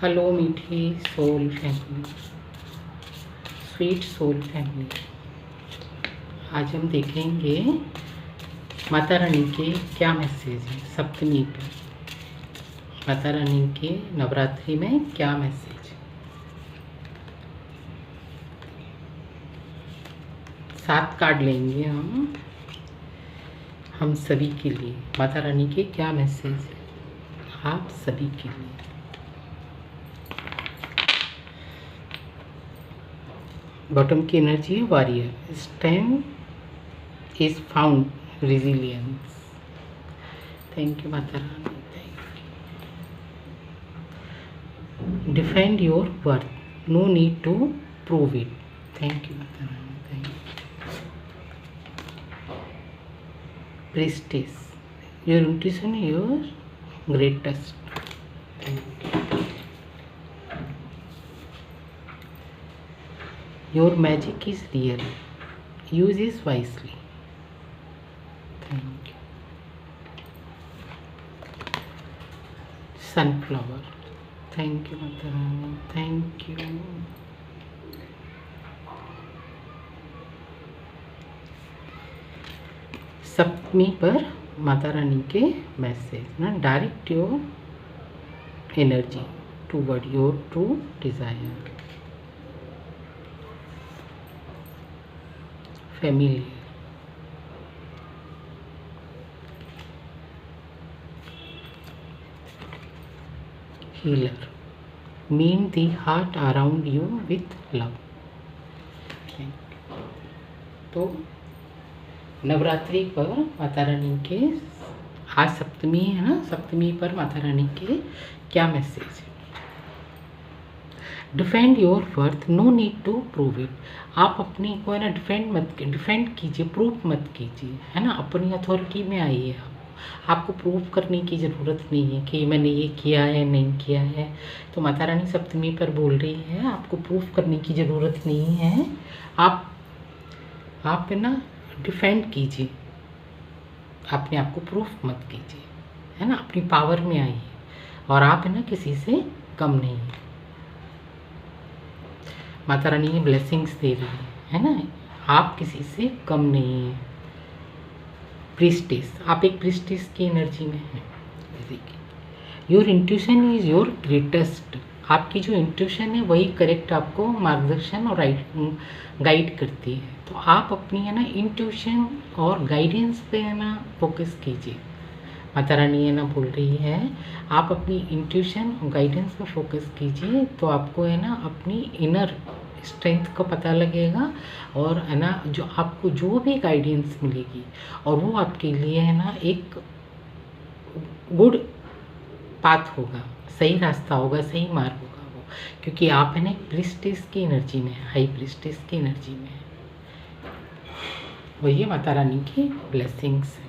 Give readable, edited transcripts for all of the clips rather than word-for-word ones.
Hello मीठी soul family, sweet soul family. आज हम देखेंगे माता रानी के क्या मैसेज है सप्तमी पे। माता रानी के नवरात्रि में क्या मैसेज, 7 कार्ड लेंगे हम सभी के लिए। माता रानी के क्या मैसेज है आप सभी के लिए। बॉटम की एनर्जी है warrior, strength is found resilience. Thank you Mata Rani, thank you. Defend your worth, no need to prove it. Thank you Mata Rani, thank you. Prestige, your intuition your greatest. Thank you. Your magic is real. Use it wisely. Thank you. Sunflower. Thank you, Mata Rani. Thank you. सप्तमी पर माता रानी के message ना, direct your energy toward your true desire. Family, healer, mean the heart around you with love. तो नवरात्रि पर माता रानी के, आज सप्तमी है ना, सप्तमी पर माता रानी के क्या मैसेज है। Defend your worth, no need to prove it. आप अपनी को है ना डिफेंड कीजिए, प्रूफ मत कीजिए, है ना। अपनी अथॉरिटी में आइए। आपको प्रूव करने की ज़रूरत नहीं है कि मैंने ये किया है नहीं किया है। तो माता रानी सप्तमी पर बोल रही है आपको प्रूफ करने की ज़रूरत नहीं है। आप है ना डिफेंड कीजिए, अपने आप को प्रूफ मत कीजिए, है ना। अपनी पावर में आइए और आप है ना किसी से कम नहीं है। माता रानी ये ब्लेसिंग्स दे रही है ना, आप किसी से कम नहीं है। प्रीस्टिस, आप एक प्रीस्टिस की एनर्जी में हैं। देखिए, your intuition is your greatest. आपकी जो इंट्यूशन है वही करेक्ट आपको मार्गदर्शन और गाइड करती है। तो आप अपनी है ना इंट्यूशन और गाइडेंस पे है ना फोकस कीजिए। माता रानी है ना बोल रही है आप अपनी इंट्यूशन और गाइडेंस पे फोकस कीजिए, तो आपको है ना अपनी इनर स्ट्रेंथ का पता लगेगा और है ना जो आपको जो भी गाइडेंस मिलेगी और वो आपके लिए है ना एक गुड पाथ होगा, सही रास्ता होगा, सही मार्ग होगा वो, क्योंकि आप है ना एक प्रीस्टिस की एनर्जी में, हाई प्रीस्टिस की एनर्जी में है। वही माता रानी की ब्लेसिंग्स है।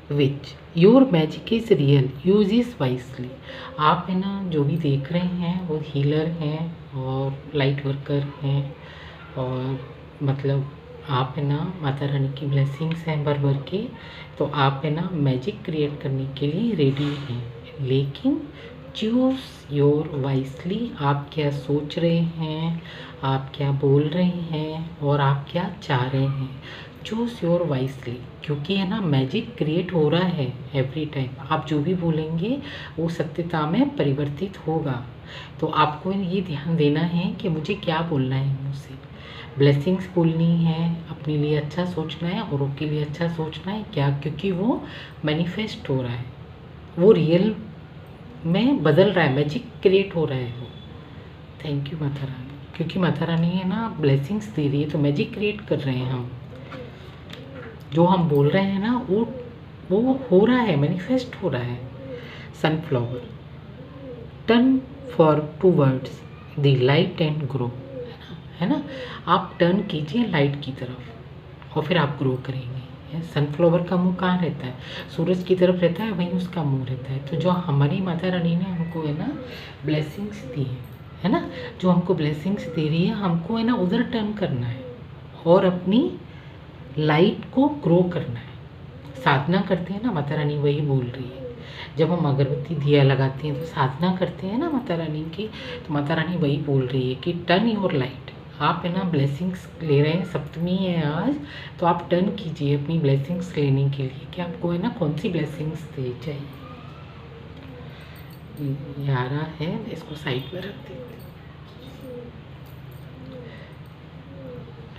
Witch, your magic is real, use is wisely. आप है ना जो भी देख रहे हैं वो हीलर हैं और लाइट वर्कर हैं, और मतलब आप है ना माता रानी की ब्लेसिंग्स हैं भर भर के। तो आप है ना मैजिक क्रिएट करने के लिए रेडी हैं, लेकिन चूज़ योर वाइसली। आप क्या सोच रहे हैं, आप क्या बोल रहे हैं और आप क्या चाह रहे हैं। चूज़ योर वाइसली, क्योंकि है ना मैजिक क्रिएट हो रहा है एवरी टाइम। आप जो भी बोलेंगे वो सत्यता में परिवर्तित होगा। तो आपको ये ध्यान देना है कि मुझे क्या बोलना है, मुझसे ब्लेसिंग्स बोलनी है, अपने लिए अच्छा सोचना है, औरों के लिए अच्छा सोचना है क्या, क्योंकि वो मैनिफेस्ट हो रहा है, वो रियल में बदल रहा है, मैजिक क्रिएट हो रहा है वो। थैंक यू माता रानी, क्योंकि माता रानी है ना ब्लेसिंग्स दे रही है, तो मैजिक क्रिएट कर रहे हैं हम। जो हम बोल रहे हैं ना वो हो रहा है, मैनिफेस्ट हो रहा है। Sunflower, turn for towards the light and grow, है ना। आप टर्न कीजिए लाइट की तरफ और फिर आप ग्रो करेंगे। सनफ्लावर का मुंह कहाँ रहता है, सूरज की तरफ रहता है, वहीं उसका मुंह रहता है। तो जो हमारी माता रानी ने हमको है ना ब्लेसिंग्स दी है ना, जो हमको ब्लेसिंग्स दे रही है, हमको है ना उधर टर्न करना है और अपनी लाइट को ग्रो करना है। साधना करते हैं ना माता रानी वही बोल रही है जब हम अगरबत्ती दिया लगाते हैं तो साधना करते हैं ना माता रानी की, तो माता रानी वही बोल रही है कि टर्न योर लाइट। आप है ना ब्लेसिंग्स ले रहे हैं, सप्तमी है आज, तो आप टर्न कीजिए अपनी ब्लेसिंग्स लेने के लिए कि आपको है ना कौन सी ब्लेसिंग्स दे चाहिए। ये आ रहा है, इसको साइड पर रख देते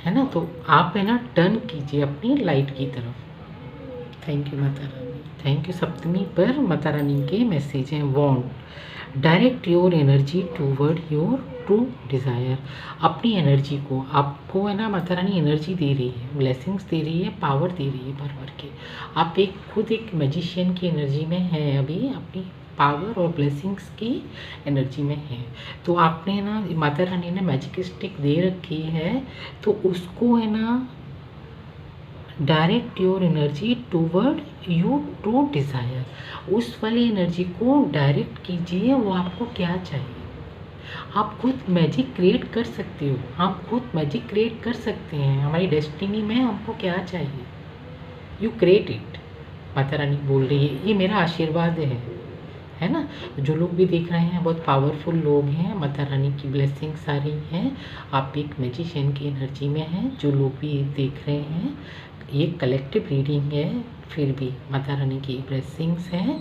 है ना। तो आप है ना टर्न कीजिए अपनी लाइट की तरफ। Thank you Mata Rani, thank you. सप्तमी पर माता रानी के मैसेज हैं। Wand direct your energy toward your true desire. अपनी एनर्जी को, आपको है ना माता रानी एनर्जी दे रही है, ब्लेसिंग्स दे रही है, पावर दे रही है भर भर के। आप खुद एक मैजिशियन की एनर्जी में हैं अभी, अपनी पावर और ब्लेसिंग्स की एनर्जी में है। तो आपने ना माता रानी ने मैजिक स्टिक दे रखी है, तो उसको है ना direct your energy toward you true desire. उस वाली एनर्जी को डायरेक्ट कीजिए, वो आपको क्या चाहिए। आप खुद मैजिक क्रिएट कर सकते हो, आप खुद मैजिक क्रिएट कर सकते हैं। हमारी डेस्टिनी में हमको क्या चाहिए, you create it. Mata Rani बोल रही है, ये मेरा आशीर्वाद है ना। जो लोग भी देख रहे हैं बहुत पावरफुल लोग हैं, माता रानी की ब्लेसिंग्स आ रही हैं। आप एक मैजिशियन की एनर्जी में हैं। जो लोग भी देख रहे हैं, ये कलेक्टिव रीडिंग है, फिर भी माता रानी की ब्लेसिंग्स हैं।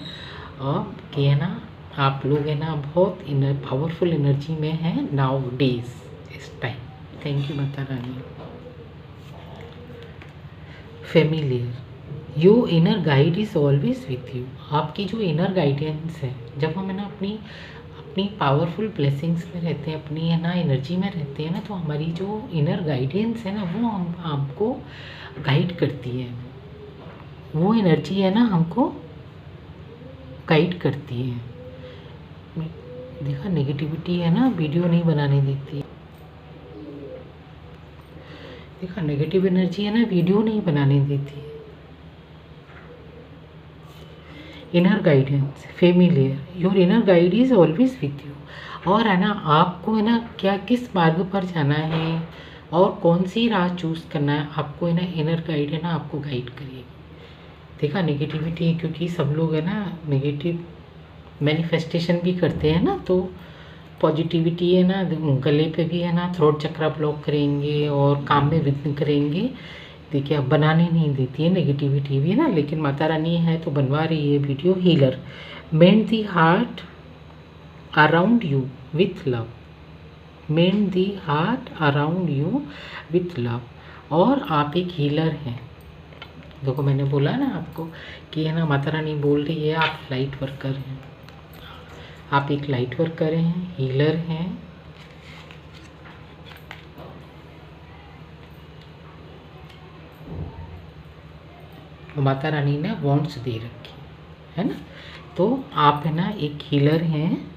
और कि है ना आप लोग है ना बहुत पावरफुल एनर्जी में हैं नाउ डेज इस time. Thank you Mata Rani. Familiar your inner guide is always with you. आपकी जो इनर गाइडेंस है, जब हम है ना अपनी अपनी पावरफुल ब्लेसिंग्स में रहते हैं, अपनी है ना एनर्जी में रहते हैं ना, तो हमारी जो इनर गाइडेंस है ना वो हमको गाइड करती है। वो एनर्जी है ना हमको गाइड करती है। देखा नेगेटिविटी है ना वीडियो नहीं बनाने देती। देखा नेगेटिव एनर्जी है ना वीडियो नहीं बनाने देती। Inner guidance familiar your inner guide is always with you. और है ना आपको है ना क्या किस मार्ग पर जाना है और कौन सी राह चूज़ करना है, आपको है ना इनर गाइड है ना आपको गाइड करेगी। देखा नेगेटिविटी है, क्योंकि सब लोग है ना नेगेटिव मैनिफेस्टेशन भी करते हैं ना, तो पॉजिटिविटी है ना गले पे भी है ना थ्रोट चक्रा ब्लॉक करेंगे और काम में विघ्न करेंगे। देखिए अब बनाने नहीं देती है नेगेटिविटी भी ना, लेकिन माता रानी है तो बनवा रही है video. Healer meant the heart around you with love. Meant the heart around you with love. और आप एक हीलर हैं। देखो मैंने बोला ना आपको कि है ना माता रानी बोल रही है आप लाइट वर्कर हैं, आप एक लाइट वर्कर हैं, हीलर हैं। माता रानी ने वॉन्ड्स दे रखी है ना, तो आप है ना एक हीलर हैं।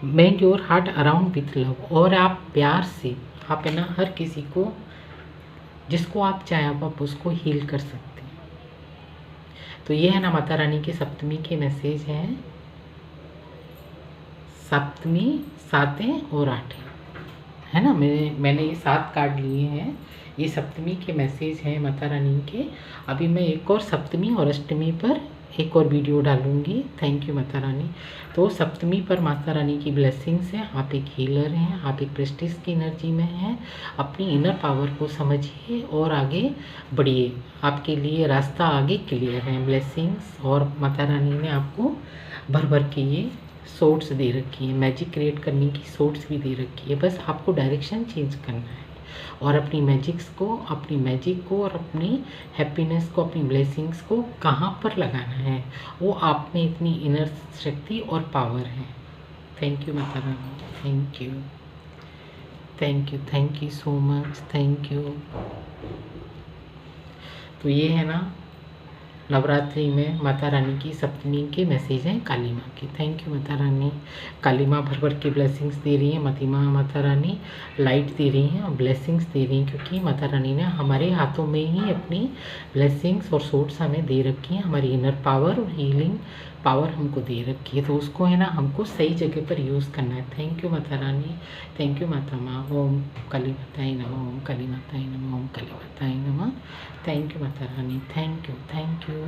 Mend your heart around with love. और आप प्यार से आप है ना हर किसी को, जिसको आप चाहें आप उसको हील कर सकते हैं। तो ये है ना माता रानी के सप्तमी के मैसेज हैं। सप्तमी, सातें और आठें है ना। मैंने ये 7 कार्ड लिए हैं। ये सप्तमी के मैसेज हैं माता रानी के। अभी मैं एक और सप्तमी और अष्टमी पर एक और वीडियो डालूंगी। थैंक यू माता रानी। तो सप्तमी पर माता रानी की ब्लेसिंग्स हैं। आप एक हीलर हैं, आप एक प्रेस्टिज की एनर्जी में हैं। अपनी इनर पावर को समझिए और आगे बढ़िए, आपके लिए रास्ता आगे क्लियर है। ब्लेसिंग्स और माता रानी ने आपको भर भर के ये सोर्ट्स दे रखी है, मैजिक क्रिएट करने की सोर्ट्स भी दे रखी है। बस आपको डायरेक्शन चेंज करना है और अपनी मैजिक को और अपनी हैप्पीनेस को, अपनी ब्लेसिंग्स को कहाँ पर लगाना है, वो आप में इतनी इनर शक्ति और पावर है। Thank you Mata Rani, thank you, thank you so much, thank you. तो ये है ना नवरात्रि में माता रानी की सप्तमी के मैसेज हैं काली माँ के। थैंक यू माता रानी। काली माँ भर भर के ब्लेसिंग्स दे रही हैं। माता रानी लाइट दे रही हैं और ब्लेसिंग्स दे रही हैं, क्योंकि माता रानी ने हमारे हाथों में ही अपनी ब्लेसिंग्स और सोर्स हमें दे रखी हैं। हमारी इनर पावर और हीलिंग पावर हमको दे रखी है, तो उसको है ना हमको सही जगह पर यूज़ करना है। Thank you Mata Rani, thank you माता माँ। ओम काली माताई नमः, ओम काली माताई नमः, ओम काली माताई नमः। Thank you Mata Rani, thank you, thank you.